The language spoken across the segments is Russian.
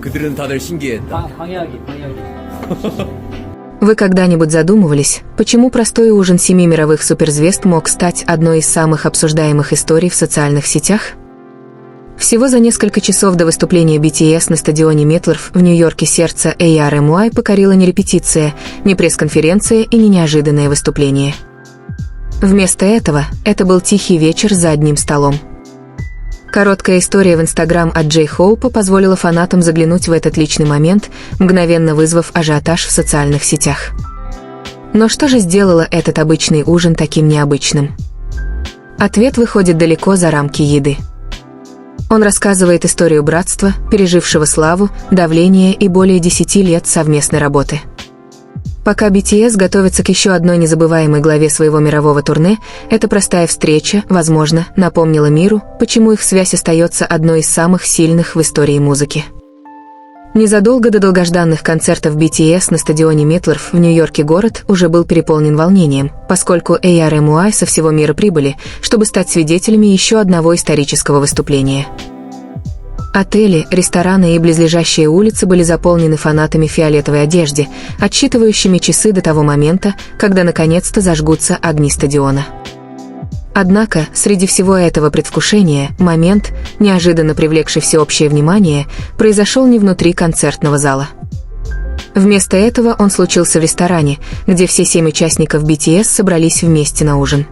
그들은 다들 신기했다. Вы когда-нибудь задумывались, почему простой ужин 7 мировых суперзвезд мог стать одной из самых обсуждаемых историй в социальных сетях? Всего за несколько часов до выступления BTS на стадионе Метлорф в Нью-Йорке сердце ARMY покорила не репетиция, не пресс-конференция и не неожиданное выступление. Вместо этого это был тихий вечер за одним столом. Короткая история в Instagram от Джей Хоупа позволила фанатам заглянуть в этот личный момент, мгновенно вызвав ажиотаж в социальных сетях. Но что же сделало этот обычный ужин таким необычным? Ответ выходит далеко за рамки еды. Он рассказывает историю братства, пережившего славу, давление и более 10 лет совместной работы. Пока BTS готовится к еще одной незабываемой главе своего мирового турне, эта простая встреча, возможно, напомнила миру, почему их связь остается одной из самых сильных в истории музыки. Незадолго до долгожданных концертов BTS на стадионе Метлорф в Нью-Йорке город уже был переполнен волнением, поскольку ARMY со всего мира прибыли, чтобы стать свидетелями еще одного исторического выступления. Отели, рестораны и близлежащие улицы были заполнены фанатами в фиолетовой одежде, отсчитывающими часы до того момента, когда наконец-то зажгутся огни стадиона. Однако, среди всего этого предвкушения, момент, неожиданно привлекший всеобщее внимание, произошел не внутри концертного зала. Вместо этого он случился в ресторане, где все 7 участников BTS собрались вместе на ужин.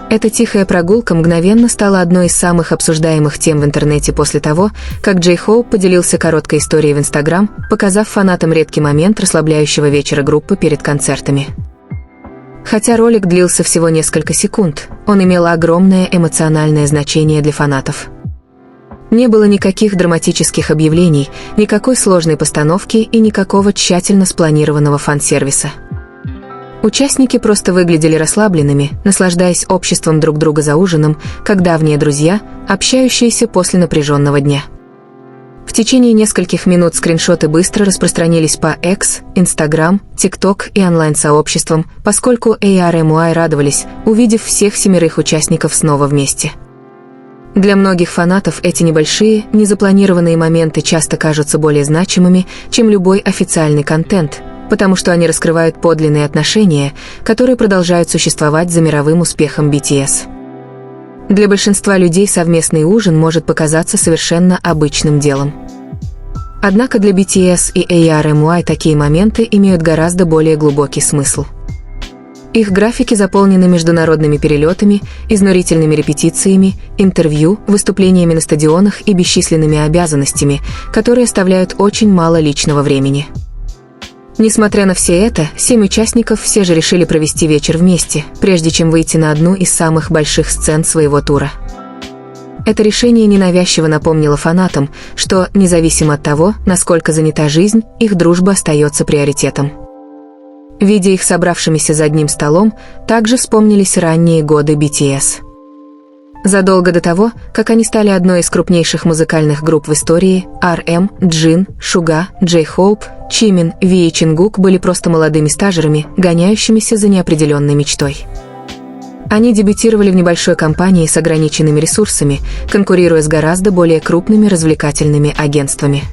Эта тихая прогулка мгновенно стала одной из самых обсуждаемых тем в интернете после того, как Джей Хоуп поделился короткой историей в Instagram, показав фанатам редкий момент расслабляющего вечера группы перед концертами. Хотя ролик длился всего несколько секунд, он имел огромное эмоциональное значение для фанатов. Не было никаких драматических объявлений, никакой сложной постановки и никакого тщательно спланированного фан-сервиса. Участники просто выглядели расслабленными, наслаждаясь обществом друг друга за ужином, как давние друзья, общающиеся после напряженного дня. В течение нескольких минут скриншоты быстро распространились по X, Instagram, TikTok и онлайн-сообществам, поскольку ARMY радовались, увидев всех 7 участников снова вместе. Для многих фанатов эти небольшие, незапланированные моменты часто кажутся более значимыми, чем любой официальный контент, потому что они раскрывают подлинные отношения, которые продолжают существовать за мировым успехом BTS. Для большинства людей совместный ужин может показаться совершенно обычным делом. Однако для BTS и ARMY такие моменты имеют гораздо более глубокий смысл. Их графики заполнены международными перелетами, изнурительными репетициями, интервью, выступлениями на стадионах и бесчисленными обязанностями, которые оставляют очень мало личного времени. Несмотря на все это, 7 участников все же решили провести вечер вместе, прежде чем выйти на одну из самых больших сцен своего тура. Это решение ненавязчиво напомнило фанатам, что, независимо от того, насколько занята жизнь, их дружба остается приоритетом. Видя их собравшимися за одним столом, также вспомнились ранние годы BTS. Задолго до того, как они стали одной из крупнейших музыкальных групп в истории, RM, Джин, Шуга, Джей Хоуп, Чимин, Ви и Чингук были просто молодыми стажерами, гоняющимися за неопределенной мечтой. Они дебютировали в небольшой компании с ограниченными ресурсами, конкурируя с гораздо более крупными развлекательными агентствами.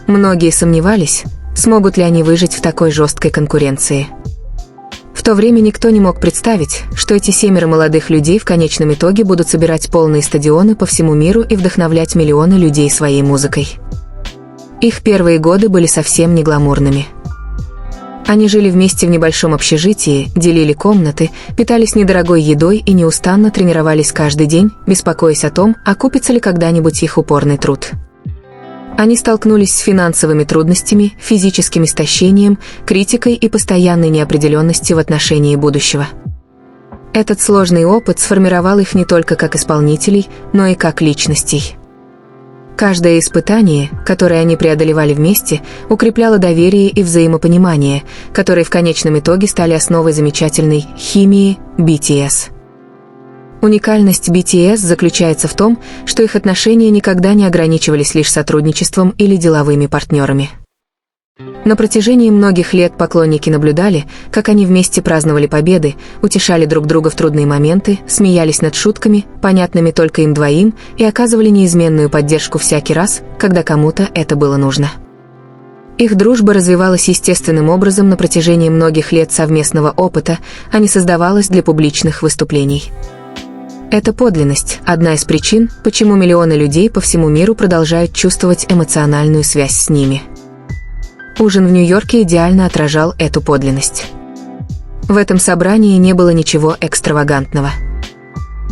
Многие сомневались, смогут ли они выжить в такой жесткой конкуренции. В то время никто не мог представить, что эти 7 молодых людей в конечном итоге будут собирать полные стадионы по всему миру и вдохновлять миллионы людей своей музыкой. Их первые годы были совсем не гламурными. Они жили вместе в небольшом общежитии, делили комнаты, питались недорогой едой и неустанно тренировались каждый день, беспокоясь о том, окупится ли когда-нибудь их упорный труд. Они столкнулись с финансовыми трудностями, физическим истощением, критикой и постоянной неопределенностью в отношении будущего. Этот сложный опыт сформировал их не только как исполнителей, но и как личностей. Каждое испытание, которое они преодолевали вместе, укрепляло доверие и взаимопонимание, которые в конечном итоге стали основой замечательной химии BTS. Уникальность BTS заключается в том, что их отношения никогда не ограничивались лишь сотрудничеством или деловыми партнерами. На протяжении многих лет поклонники наблюдали, как они вместе праздновали победы, утешали друг друга в трудные моменты, смеялись над шутками, понятными только им двоим, и оказывали неизменную поддержку всякий раз, когда кому-то это было нужно. Их дружба развивалась естественным образом на протяжении многих лет совместного опыта, а не создавалась для публичных выступлений. Эта подлинность – одна из причин, почему миллионы людей по всему миру продолжают чувствовать эмоциональную связь с ними. Ужин в Нью-Йорке идеально отражал эту подлинность. В этом собрании не было ничего экстравагантного.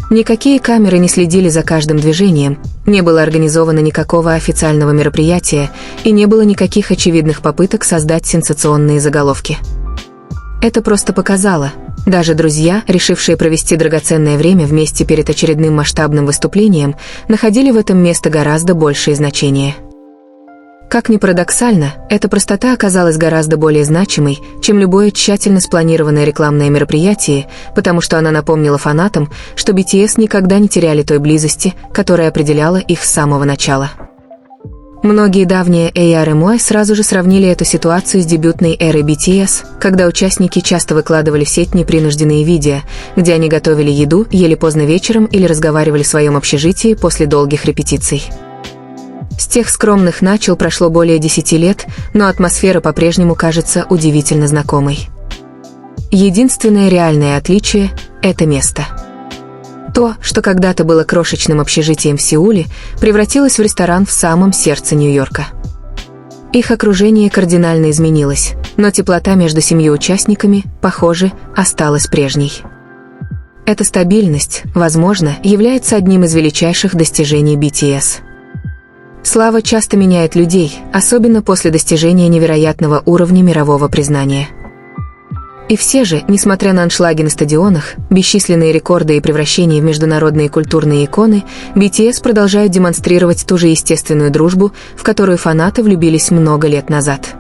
Никакие камеры не следили за каждым движением, не было организовано никакого официального мероприятия и не было никаких очевидных попыток создать сенсационные заголовки. Это просто показало, даже друзья, решившие провести драгоценное время вместе перед очередным масштабным выступлением, находили в этом место гораздо большее значение. Как ни парадоксально, эта простота оказалась гораздо более значимой, чем любое тщательно спланированное рекламное мероприятие, потому что она напомнила фанатам, что BTS никогда не теряли той близости, которая определяла их с самого начала. Многие давние ARMY сразу же сравнили эту ситуацию с дебютной эрой BTS, когда участники часто выкладывали в сеть непринужденные видео, где они готовили еду, ели поздно вечером или разговаривали в своем общежитии после долгих репетиций. С тех скромных начал прошло более 10 лет, но атмосфера по-прежнему кажется удивительно знакомой. Единственное реальное отличие – это место. То, что когда-то было крошечным общежитием в Сеуле, превратилось в ресторан в самом сердце Нью-Йорка. Их окружение кардинально изменилось, но теплота между 7 участниками, похоже, осталась прежней. Эта стабильность, возможно, является одним из величайших достижений BTS. Слава часто меняет людей, особенно после достижения невероятного уровня мирового признания. И все же, несмотря на аншлаги на стадионах, бесчисленные рекорды и превращения в международные культурные иконы, BTS продолжают демонстрировать ту же естественную дружбу, в которую фанаты влюбились много лет назад.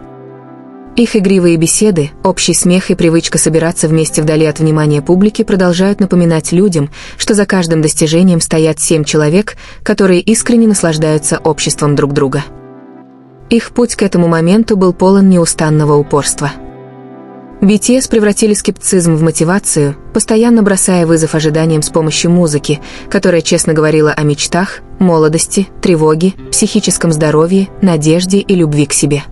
Их игривые беседы, общий смех и привычка собираться вместе вдали от внимания публики продолжают напоминать людям, что за каждым достижением стоят 7 человек, которые искренне наслаждаются обществом друг друга. Их путь к этому моменту был полон неустанного упорства. BTS превратили скептицизм в мотивацию, постоянно бросая вызов ожиданиям с помощью музыки, которая честно говорила о мечтах, молодости, тревоге, психическом здоровье, надежде и любви к себе.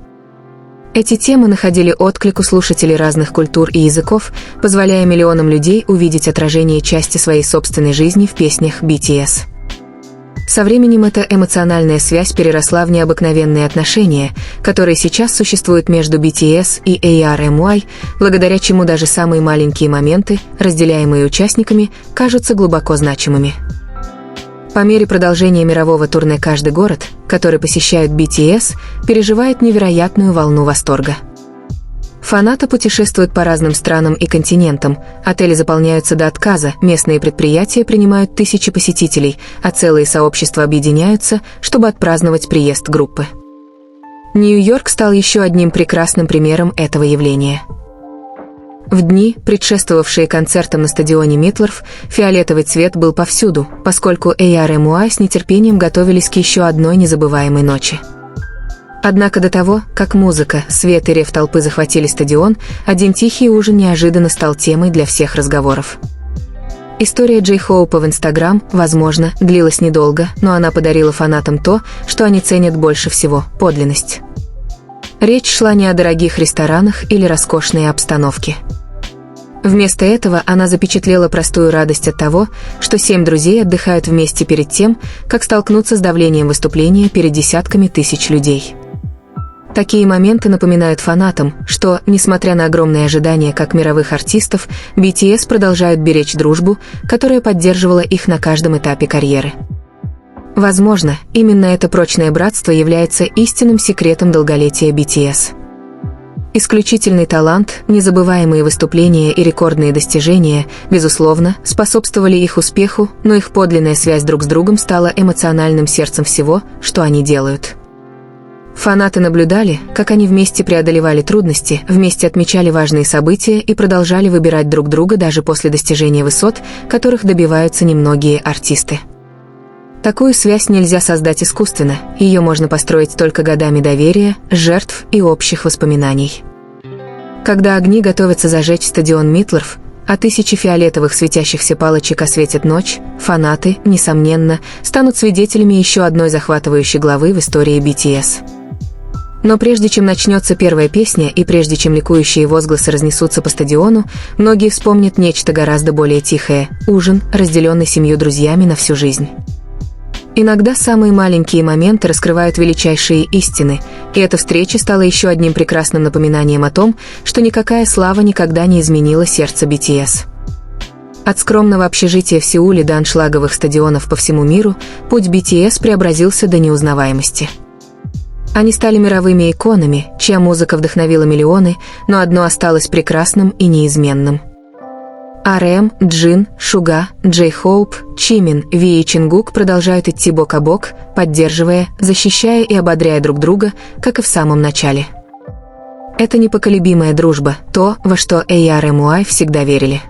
Эти темы находили отклик у слушателей разных культур и языков, позволяя миллионам людей увидеть отражение части своей собственной жизни в песнях BTS. Со временем эта эмоциональная связь переросла в необыкновенные отношения, которые сейчас существуют между BTS и ARMY, благодаря чему даже самые маленькие моменты, разделяемые участниками, кажутся глубоко значимыми. По мере продолжения мирового турне каждый город, который посещают BTS, переживает невероятную волну восторга. Фанаты путешествуют по разным странам и континентам, отели заполняются до отказа, местные предприятия принимают тысячи посетителей, а целые сообщества объединяются, чтобы отпраздновать приезд группы. Нью-Йорк стал еще одним прекрасным примером этого явления. В дни, предшествовавшие концертам на стадионе Митлорф, фиолетовый цвет был повсюду, поскольку ARMY с нетерпением готовились к еще одной незабываемой ночи. Однако до того, как музыка, свет и рев толпы захватили стадион, один тихий ужин неожиданно стал темой для всех разговоров. История Джей Хоупа в Инстаграм, возможно, длилась недолго, но она подарила фанатам то, что они ценят больше всего – подлинность. Речь шла не о дорогих ресторанах или роскошной обстановке. Вместо этого она запечатлела простую радость от того, что 7 друзей отдыхают вместе перед тем, как столкнуться с давлением выступления перед десятками тысяч людей. Такие моменты напоминают фанатам, что, несмотря на огромные ожидания как мировых артистов, BTS продолжают беречь дружбу, которая поддерживала их на каждом этапе карьеры. Возможно, именно это прочное братство является истинным секретом долголетия BTS. Исключительный талант, незабываемые выступления и рекордные достижения, безусловно, способствовали их успеху, но их подлинная связь друг с другом стала эмоциональным сердцем всего, что они делают. Фанаты наблюдали, как они вместе преодолевали трудности, вместе отмечали важные события и продолжали выбирать друг друга даже после достижения высот, которых добиваются немногие артисты. Такую связь нельзя создать искусственно, ее можно построить только годами доверия, жертв и общих воспоминаний. Когда огни готовятся зажечь стадион Митлорф, а тысячи фиолетовых светящихся палочек осветят ночь, фанаты, несомненно, станут свидетелями еще одной захватывающей главы в истории BTS. Но прежде чем начнется первая песня и прежде чем ликующие возгласы разнесутся по стадиону, многие вспомнят нечто гораздо более тихое – ужин, разделенный 7 друзьями на всю жизнь. Иногда самые маленькие моменты раскрывают величайшие истины, и эта встреча стала еще одним прекрасным напоминанием о том, что никакая слава никогда не изменила сердце BTS. От скромного общежития в Сеуле до аншлаговых стадионов по всему миру путь BTS преобразился до неузнаваемости. Они стали мировыми иконами, чья музыка вдохновила миллионы, но одно осталось прекрасным и неизменным. RM, Джин, Шуга, Джей Хоуп, Чимин, Ви и Чингук продолжают идти бок о бок, поддерживая, защищая и ободряя друг друга, как и в самом начале. Это непоколебимая дружба, то, во что ARMY всегда верили.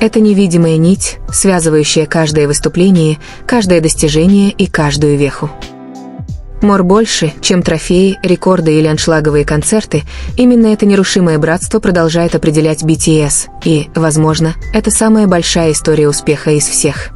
Это невидимая нить, связывающая каждое выступление, каждое достижение и каждую веху. Мор больше, чем трофеи, рекорды или аншлаговые концерты, именно это нерушимое братство продолжает определять BTS, и, возможно, это самая большая история успеха из всех.